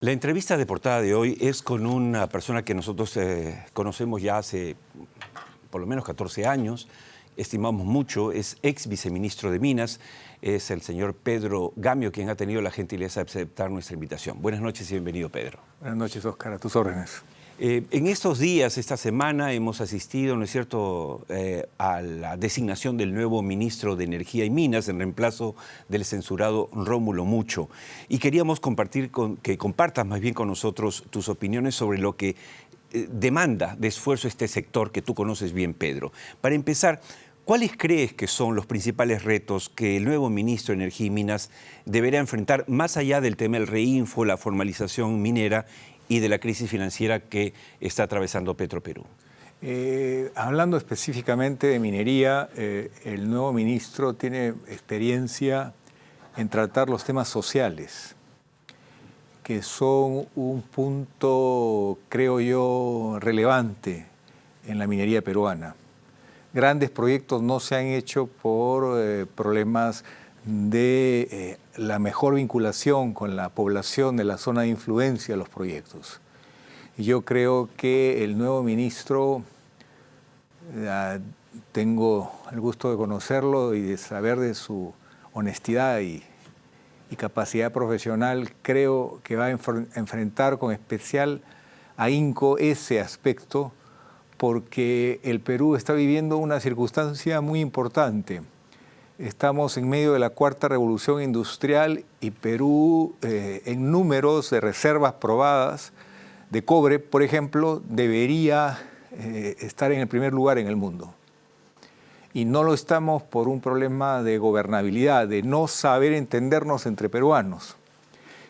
La entrevista de portada de hoy es con una persona que nosotros conocemos ya hace por lo menos 14 años, estimamos mucho, es ex viceministro de Minas, es el señor Pedro Gamio, quien ha tenido la gentileza de aceptar nuestra invitación. Buenas noches y bienvenido, Pedro. Buenas noches, Óscar, a tus órdenes. En estos días, esta semana, hemos asistido, ¿no es cierto?, a la designación del nuevo ministro de Energía y Minas en reemplazo del censurado Rómulo Mucho. Y queríamos que compartas más bien con nosotros tus opiniones sobre lo que demanda de esfuerzo este sector que tú conoces bien, Pedro. Para empezar, ¿cuáles crees que son los principales retos que el nuevo ministro de Energía y Minas deberá enfrentar más allá del tema del reinfo, la formalización minera y de la crisis financiera que está atravesando Petroperú? Hablando específicamente de minería, el nuevo ministro tiene experiencia en tratar los temas sociales, que son un punto, creo yo, relevante en la minería peruana. Grandes proyectos no se han hecho por problemas de la mejor vinculación con la población de la zona de influencia de los proyectos. Yo creo que el nuevo ministro, tengo el gusto de conocerlo y de saber de su honestidad y capacidad profesional, creo que va a enfrentar con especial ahínco ese aspecto, porque el Perú está viviendo una circunstancia muy importante. Estamos en medio de la cuarta revolución industrial y Perú, en números de reservas probadas de cobre, por ejemplo, debería estar en el primer lugar en el mundo. Y no lo estamos por un problema de gobernabilidad, de no saber entendernos entre peruanos.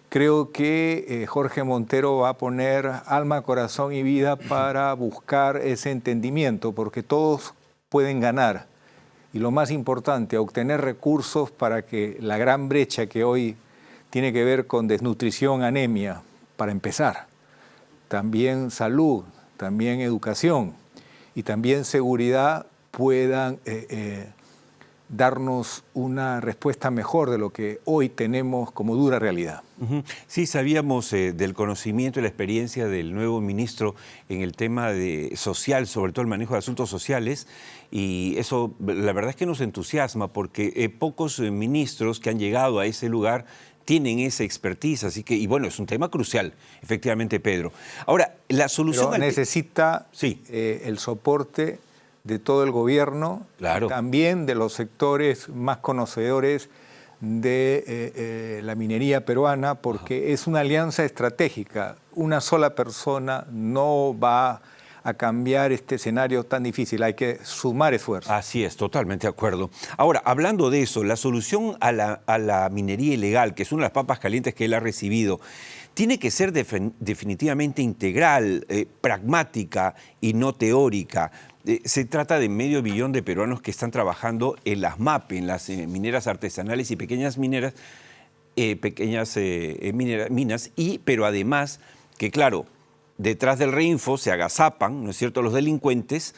Creo que Jorge Montero va a poner alma, corazón y vida para buscar ese entendimiento, porque todos pueden ganar. Y lo más importante, obtener recursos para que la gran brecha que hoy tiene que ver con desnutrición, anemia, para empezar, también salud, también educación y también seguridad puedan darnos una respuesta mejor de lo que hoy tenemos como dura realidad. Sí, sabíamos del conocimiento y la experiencia del nuevo ministro en el tema social, sobre todo el manejo de asuntos sociales, y eso la verdad es que nos entusiasma porque pocos ministros que han llegado a ese lugar tienen esa expertise, así que, y bueno, es un tema crucial, efectivamente, Pedro. Ahora, la solución... Pero necesita el soporte de todo el gobierno, claro, también de los sectores más conocedores de la minería peruana, porque es una alianza estratégica. Una sola persona no va a cambiar este escenario tan difícil, hay que sumar esfuerzos. Así es, totalmente de acuerdo. Ahora, hablando de eso, la solución a la minería ilegal, que es una de las papas calientes que él ha recibido, tiene que ser definitivamente integral, pragmática y no teórica. Se trata de 500 000 de peruanos que están trabajando en las MAPE, en las mineras artesanales y pequeñas mineras, minas, pero además que, claro, detrás del reinfo se agazapan, ¿no es cierto?, los delincuentes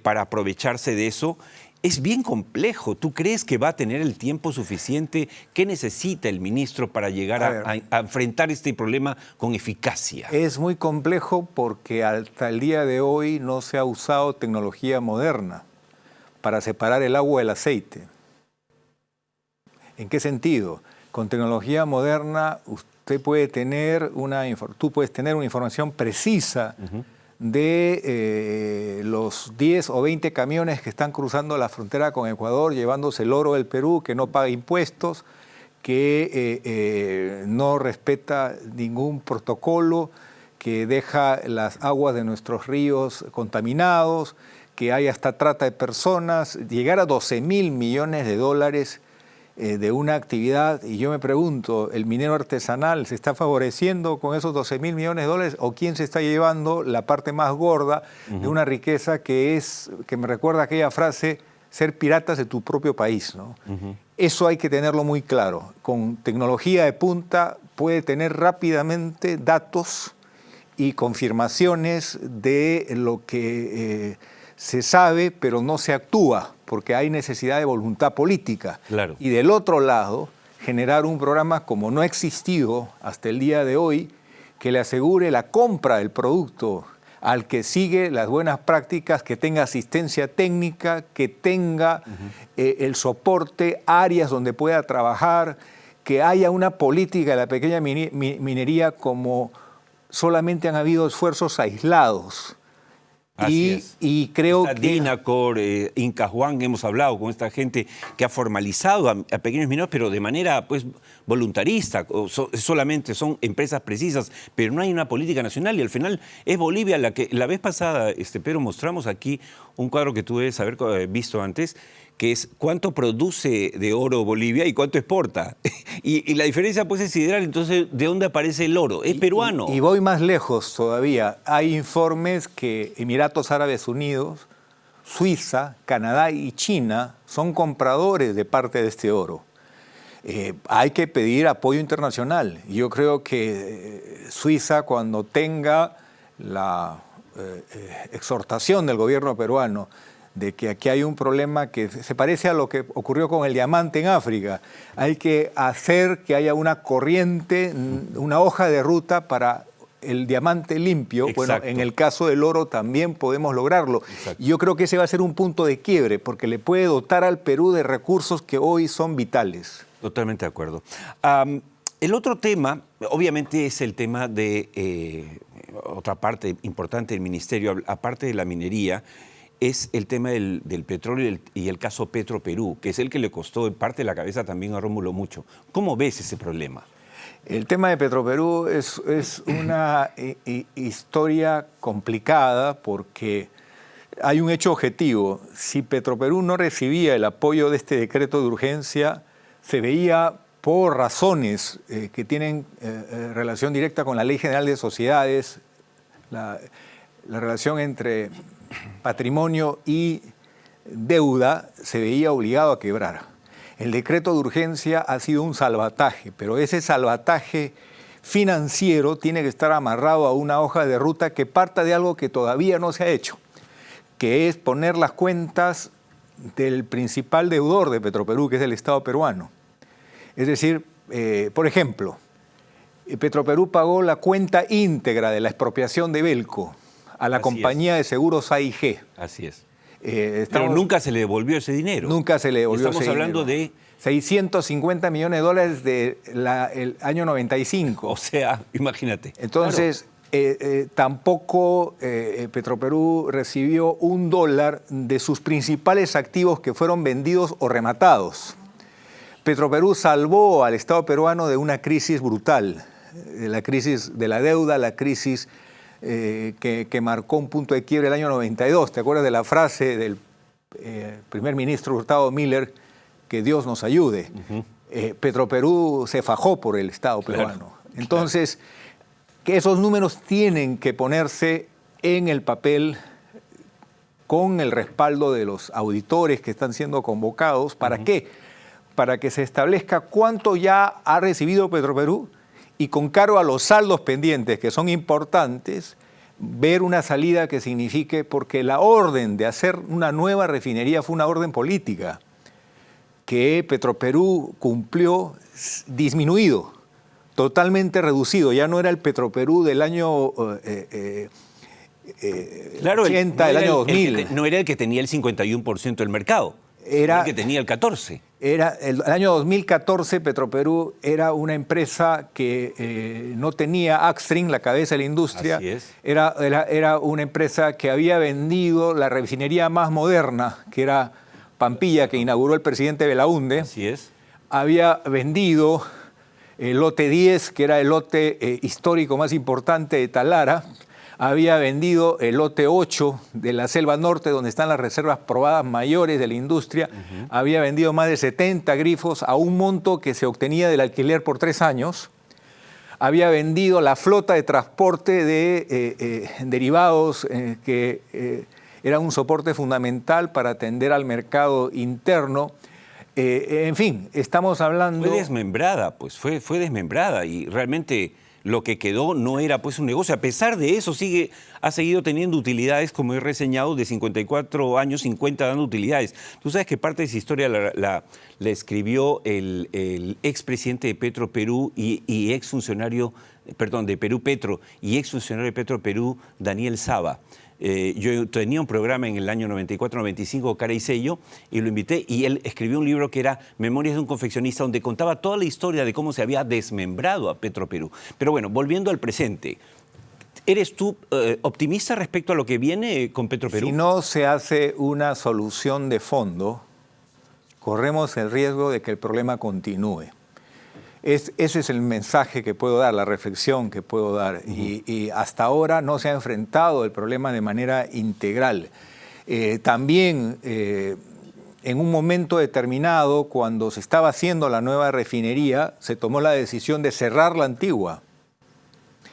para aprovecharse de eso. Es bien complejo. ¿Tú crees que va a tener el tiempo suficiente? ¿Qué necesita el ministro para llegar a enfrentar este problema con eficacia? Es muy complejo porque hasta el día de hoy no se ha usado tecnología moderna para separar el agua del aceite. ¿En qué sentido? Con tecnología moderna tú puedes tener una información precisa de los 10 o 20 camiones que están cruzando la frontera con Ecuador llevándose el oro del Perú, que no paga impuestos, que no respeta ningún protocolo, que deja las aguas de nuestros ríos contaminados, que hay hasta trata de personas, llegar a 12.000 millones de dólares de una actividad, y yo me pregunto, ¿el minero artesanal se está favoreciendo con esos 12.000 millones de dólares o quién se está llevando la parte más gorda de una riqueza que me recuerda aquella frase, ser piratas de tu propio país, ¿no? Eso hay que tenerlo muy claro. Con tecnología de punta puede tener rápidamente datos y confirmaciones de lo que se sabe, pero no se actúa, porque hay necesidad de voluntad política. Claro. Y del otro lado, generar un programa como no ha existido hasta el día de hoy, que le asegure la compra del producto al que sigue las buenas prácticas, que tenga asistencia técnica, que tenga el soporte, áreas donde pueda trabajar, que haya una política de la pequeña minería como solamente han habido esfuerzos aislados. Y creo que Dinacor, Incahuán, hemos hablado con esta gente que ha formalizado a pequeños mineros, pero de manera pues voluntarista, solamente son empresas precisas, pero no hay una política nacional y al final es Bolivia la que la vez pasada, Pedro, mostramos aquí un cuadro que tú debes haber visto antes, que es cuánto produce de oro Bolivia y cuánto exporta. Y la diferencia pues es sideral. Entonces, ¿de dónde aparece el oro? Es peruano. Y voy más lejos todavía. Hay informes que Emiratos Árabes Unidos, Suiza, Canadá y China son compradores de parte de este oro. Hay que pedir apoyo internacional. Yo creo que Suiza, cuando tenga la exhortación del gobierno peruano de que aquí hay un problema que se parece a lo que ocurrió con el diamante en África. Hay que hacer que haya una corriente, una hoja de ruta para el diamante limpio. Exacto. Bueno, en el caso del oro también podemos lograrlo. Exacto. Yo creo que ese va a ser un punto de quiebre, porque le puede dotar al Perú de recursos que hoy son vitales. Totalmente de acuerdo. El otro tema, obviamente, es el tema de otra parte importante del ministerio, aparte de la minería, es el tema del petróleo y el caso Petroperú, que es el que le costó en parte la cabeza también a Rómulo Mucho. ¿Cómo ves ese problema? El tema de Petroperú es una historia complicada porque hay un hecho objetivo. Si Petroperú no recibía el apoyo de este decreto de urgencia, se veía por razones que tienen relación directa con la Ley General de Sociedades, la relación entre patrimonio y deuda, se veía obligado a quebrar. El decreto de urgencia ha sido un salvataje, pero ese salvataje financiero tiene que estar amarrado a una hoja de ruta que parta de algo que todavía no se ha hecho, que es poner las cuentas del principal deudor de Petroperú, que es el Estado peruano. Es decir, por ejemplo, Petroperú pagó la cuenta íntegra de la expropiación de Belco a la compañía de seguros AIG. Así es. Pero nunca se le devolvió ese dinero. Nunca se le devolvió ese dinero. Estamos hablando de 650 millones de dólares del año 95. O sea, imagínate. Entonces, claro. Tampoco Petroperú recibió $1 de sus principales activos que fueron vendidos o rematados. Petroperú salvó al Estado peruano de una crisis brutal, la crisis de la deuda, la crisis que marcó un punto de quiebre el año 92. ¿Te acuerdas de la frase del primer ministro Hurtado Miller? Que Dios nos ayude. Petroperú se fajó por el Estado peruano. Claro, entonces, que esos números tienen que ponerse en el papel con el respaldo de los auditores que están siendo convocados. ¿Para qué? Para que se establezca cuánto ya ha recibido Petroperú y con cargo a los saldos pendientes, que son importantes, ver una salida que signifique, porque la orden de hacer una nueva refinería fue una orden política que Petroperú cumplió disminuido, totalmente reducido. Ya no era el Petroperú del año 80, del año 2000. No era el que tenía el 51% del mercado, era el que tenía el 14%. El año 2014 Petroperú era una empresa que no tenía Axtring, la cabeza de la industria. Así es. Era una empresa que había vendido la refinería más moderna, que era Pampilla, que inauguró el presidente Belaúnde. Así es. Había vendido el lote 10, que era el lote histórico más importante de Talara. Había vendido el lote 8 de la Selva Norte, donde están las reservas probadas mayores de la industria. Había vendido más de 70 grifos a un monto que se obtenía del alquiler por 3 años. Había vendido la flota de transporte de derivados que era un soporte fundamental para atender al mercado interno. En fin, estamos hablando... Fue desmembrada, pues fue desmembrada y realmente lo que quedó no era pues un negocio. A pesar de eso ha seguido teniendo utilidades, como he reseñado, de 54 años, 50 dando utilidades. Tú sabes que parte de esa historia la escribió el expresidente de Petroperú y exfuncionario de Perú Petro, y exfuncionario de Petro Perú, Daniel Saba. Yo tenía un programa en el año 94-95, Cara y Sello, y lo invité, y él escribió un libro que era Memorias de un confeccionista, donde contaba toda la historia de cómo se había desmembrado a Petro Perú. Pero bueno, volviendo al presente, ¿eres tú optimista respecto a lo que viene con Petro Perú? Si no se hace una solución de fondo, corremos el riesgo de que el problema continúe. Ese es el mensaje que puedo dar, la reflexión que puedo dar. Y hasta ahora no se ha enfrentado el problema de manera integral. También en un momento determinado, cuando se estaba haciendo la nueva refinería, se tomó la decisión de cerrar la antigua.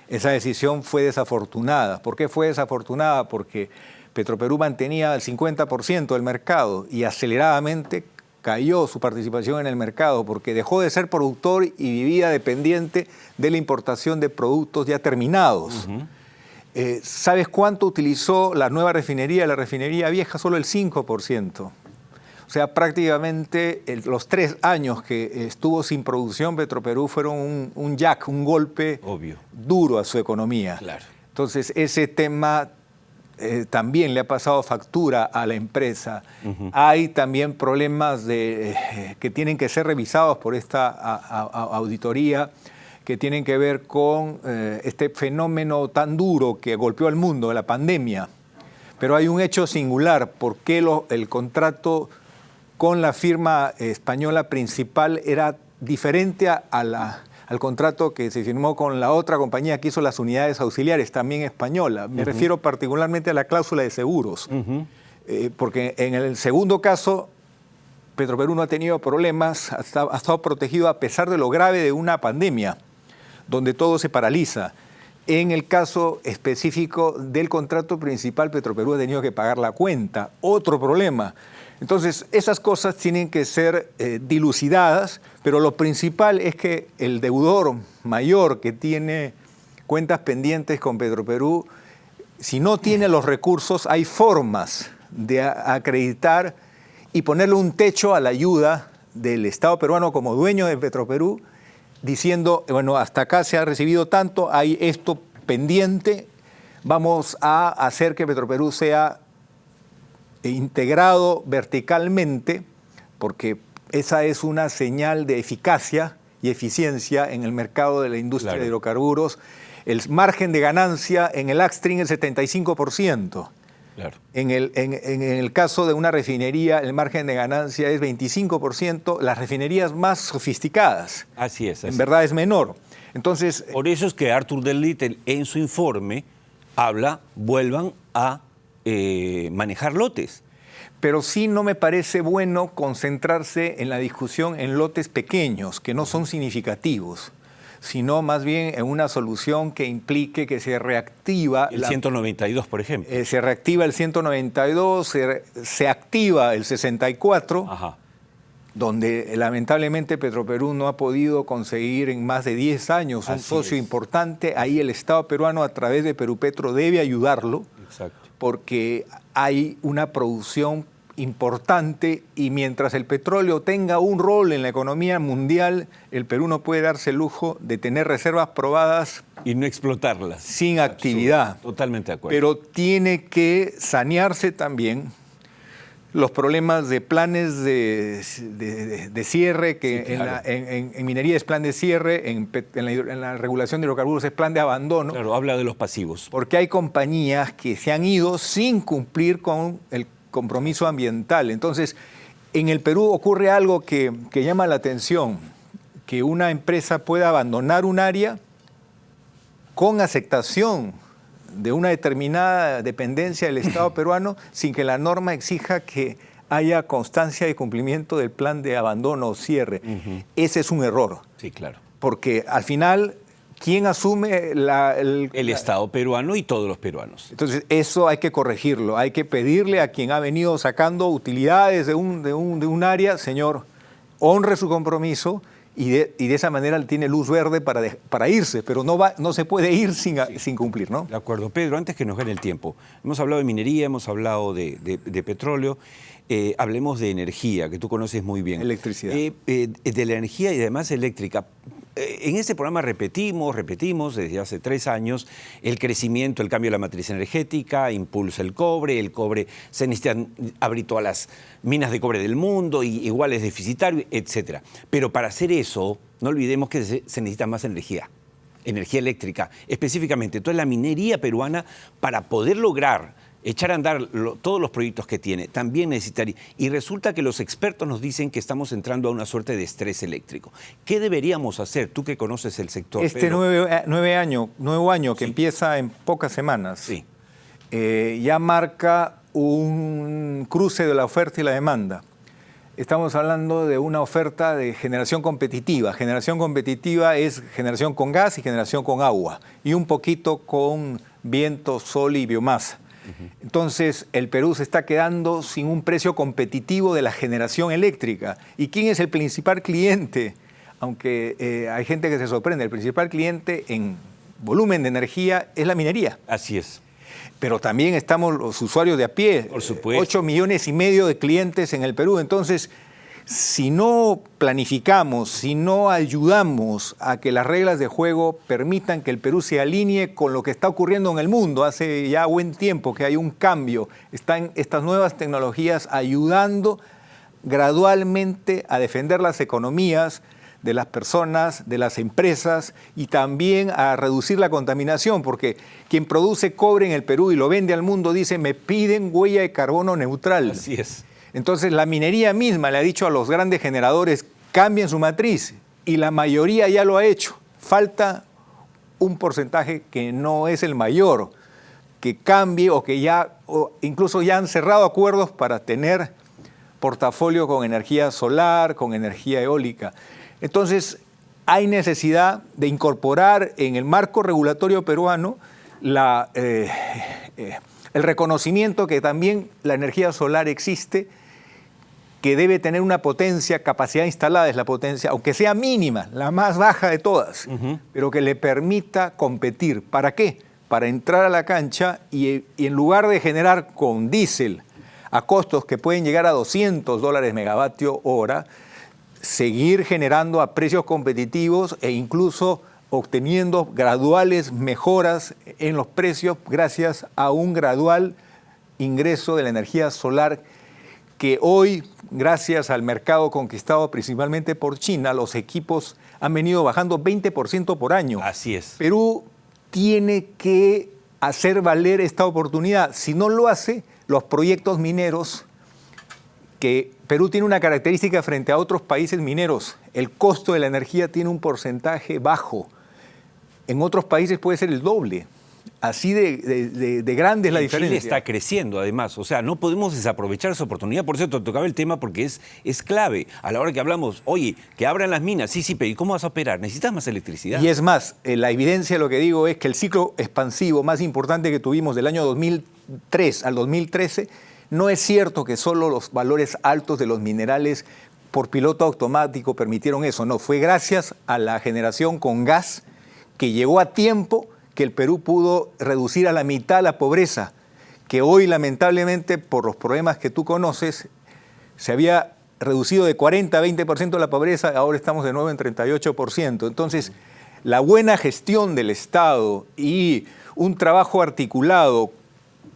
Esa decisión fue desafortunada. ¿Por qué fue desafortunada? Porque Petroperú mantenía el 50% del mercado y aceleradamente cayó su participación en el mercado porque dejó de ser productor y vivía dependiente de la importación de productos ya terminados. ¿Sabes cuánto utilizó la nueva refinería? La refinería vieja, solo el 5%. O sea, prácticamente los 3 años que estuvo sin producción Petroperú fueron un jack, un golpe duro a su economía. Claro. Entonces, ese tema también le ha pasado factura a la empresa. Hay también problemas que tienen que ser revisados por esta auditoría, que tienen que ver con este fenómeno tan duro que golpeó al mundo, la pandemia. Pero hay un hecho singular: ¿por qué el contrato con la firma española principal era diferente al contrato que se firmó con la otra compañía que hizo las unidades auxiliares, también española? Me refiero particularmente a la cláusula de seguros. Porque en el segundo caso, Petroperú no ha tenido problemas, ha estado protegido a pesar de lo grave de una pandemia, donde todo se paraliza. En el caso específico del contrato principal, Petroperú ha tenido que pagar la cuenta. Otro problema. Entonces, esas cosas tienen que ser dilucidadas, pero lo principal es que el deudor mayor que tiene cuentas pendientes con Petroperú, si no tiene los recursos, hay formas de acreditar y ponerle un techo a la ayuda del Estado peruano como dueño de Petroperú, diciendo, bueno, hasta acá se ha recibido tanto, hay esto pendiente, vamos a hacer que Petroperú sea integrado verticalmente, porque esa es una señal de eficacia y eficiencia en el mercado de la industria de hidrocarburos. El margen de ganancia en el upstream es el 75%. Claro. En el caso de una refinería, el margen de ganancia es 25%, las refinerías más sofisticadas. Así es. En verdad es menor. Entonces, por eso es que Arthur del Little en su informe vuelvan a manejar lotes. Pero sí no me parece bueno concentrarse en la discusión en lotes pequeños, que no son significativos, sino más bien en una solución que implique que se reactiva... El 192, por ejemplo. Se reactiva el 192, se activa el 64, donde lamentablemente Petroperú no ha podido conseguir en más de 10 años un socio importante. Ahí el Estado peruano, a través de Perupetro, debe ayudarlo. Exacto. Porque hay una producción importante y mientras el petróleo tenga un rol en la economía mundial, el Perú no puede darse el lujo de tener reservas probadas y no explotarlas. Sin actividad. Totalmente de acuerdo. Pero tiene que sanearse también los problemas de planes de cierre, que sí, claro, en minería es plan de cierre, en la regulación de hidrocarburos es plan de abandono. Claro, habla de los pasivos. Porque hay compañías que se han ido sin cumplir con el compromiso ambiental. Entonces, en el Perú ocurre algo que llama la atención, que una empresa pueda abandonar un área con aceptación de una determinada dependencia del Estado peruano sin que la norma exija que haya constancia de cumplimiento del plan de abandono o cierre. Ese es un error. Sí, claro. Porque al final, ¿quién asume el Estado peruano y todos los peruanos? Entonces, eso hay que corregirlo. Hay que pedirle a quien ha venido sacando utilidades de un área, señor, honre su compromiso. Y de esa manera tiene luz verde para irse, pero no se puede ir sin cumplir, ¿no? De acuerdo. Pedro, antes que nos gane el tiempo, hemos hablado de minería, hemos hablado de petróleo, hablemos de energía, que tú conoces muy bien. Electricidad. De la energía y además eléctrica. en este programa repetimos desde hace 3 años el crecimiento, el cambio de la matriz energética, impulsa el cobre se necesitan abrir todas las minas de cobre del mundo, y igual es deficitario, etc. Pero para hacer eso, no olvidemos que se necesita más energía eléctrica, específicamente. Entonces la minería peruana, para poder lograr echar a andar todos los proyectos que tiene, también necesitaría. Y resulta que los expertos nos dicen que estamos entrando a una suerte de estrés eléctrico. ¿Qué deberíamos hacer? Tú que conoces el sector. Este nuevo año que empieza en pocas semanas, sí, ya marca un cruce de la oferta y la demanda. Estamos hablando de una oferta de generación competitiva. Generación competitiva es generación con gas y generación con agua, y un poquito con viento, sol y biomasa. Entonces, el Perú se está quedando sin un precio competitivo de la generación eléctrica. ¿Y quién es el principal cliente? Aunque hay gente que se sorprende, el principal cliente en volumen de energía es la minería. Así es. Pero también estamos los usuarios de a pie. Por supuesto. 8,5 millones de clientes en el Perú. Entonces, si no planificamos, si no ayudamos a que las reglas de juego permitan que el Perú se alinee con lo que está ocurriendo en el mundo, hace ya buen tiempo que hay un cambio, están estas nuevas tecnologías ayudando gradualmente a defender las economías de las personas, de las empresas, y también a reducir la contaminación, porque quien produce cobre en el Perú y lo vende al mundo dice: me piden huella de carbono neutral. Así es. Entonces la minería misma le ha dicho a los grandes generadores: cambien su matriz, y la mayoría ya lo ha hecho. Falta un porcentaje que no es el mayor, que cambie, o que incluso ya han cerrado acuerdos para tener portafolio con energía solar, con energía eólica. Entonces hay necesidad de incorporar en el marco regulatorio peruano el reconocimiento que también la energía solar existe, que debe tener una potencia, capacidad instalada es la potencia, aunque sea mínima, la más baja de todas, pero que le permita competir. ¿Para qué? Para entrar a la cancha y en lugar de generar con diésel a costos que pueden llegar a $200 megavatio hora, seguir generando a precios competitivos e incluso obteniendo graduales mejoras en los precios gracias a un gradual ingreso de la energía solar, que hoy, gracias al mercado conquistado principalmente por China, los equipos han venido bajando 20% por año. Así es. Perú tiene que hacer valer esta oportunidad. Si no lo hace, los proyectos mineros, que Perú tiene una característica frente a otros países mineros: el costo de la energía tiene un porcentaje bajo. En otros países puede ser el doble. Así de grande es la diferencia. Chile está creciendo, además. O sea, no podemos desaprovechar esa oportunidad. Por cierto, tocaba el tema porque es clave. A la hora que hablamos, oye, que abran las minas. Sí, pero ¿y cómo vas a operar? Necesitas más electricidad. Y es más, la evidencia, lo que digo, es que el ciclo expansivo más importante que tuvimos del año 2003 al 2013, no es cierto que solo los valores altos de los minerales por piloto automático permitieron eso. No, fue gracias a la generación con gas, que llegó a tiempo, que el Perú pudo reducir a la mitad la pobreza, que hoy lamentablemente por los problemas que tú conoces se había reducido de 40 a 20% la pobreza, ahora estamos de nuevo en 38%. Entonces, la buena gestión del Estado y un trabajo articulado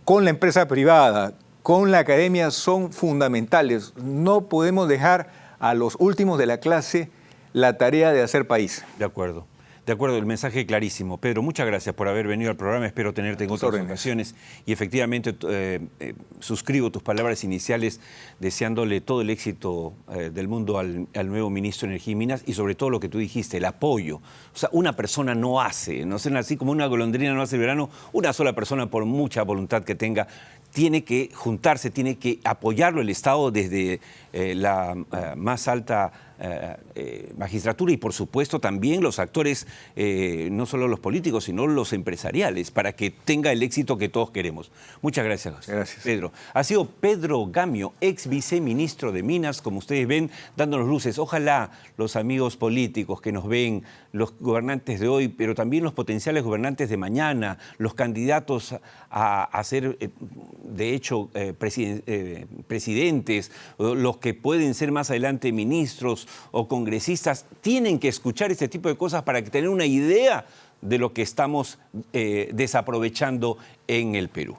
con la empresa privada, con la academia, son fundamentales. No podemos dejar a los últimos de la clase la tarea de hacer país. De acuerdo. De acuerdo, el mensaje clarísimo. Pedro, muchas gracias por haber venido al programa. Espero tenerte en otras ocasiones. Y efectivamente suscribo tus palabras iniciales deseándole todo el éxito del mundo al nuevo ministro de Energía y Minas, y sobre todo lo que tú dijiste, el apoyo. O sea, una persona no hace, no sé, así como una golondrina no hace el verano, una sola persona, por mucha voluntad que tenga, tiene que juntarse, tiene que apoyarlo el Estado desde la más alta magistratura, y por supuesto también los actores, no solo los políticos, sino los empresariales, para que tenga el éxito que todos queremos. Muchas gracias, Pedro. Ha sido Pedro Gamio, ex viceministro de Minas, como ustedes ven, dándonos luces. Ojalá los amigos políticos que nos ven, los gobernantes de hoy, pero también los potenciales gobernantes de mañana, los candidatos a ser de hecho, presidentes, los que pueden ser más adelante ministros o congresistas, tienen que escuchar este tipo de cosas para tener una idea de lo que estamos desaprovechando en el Perú.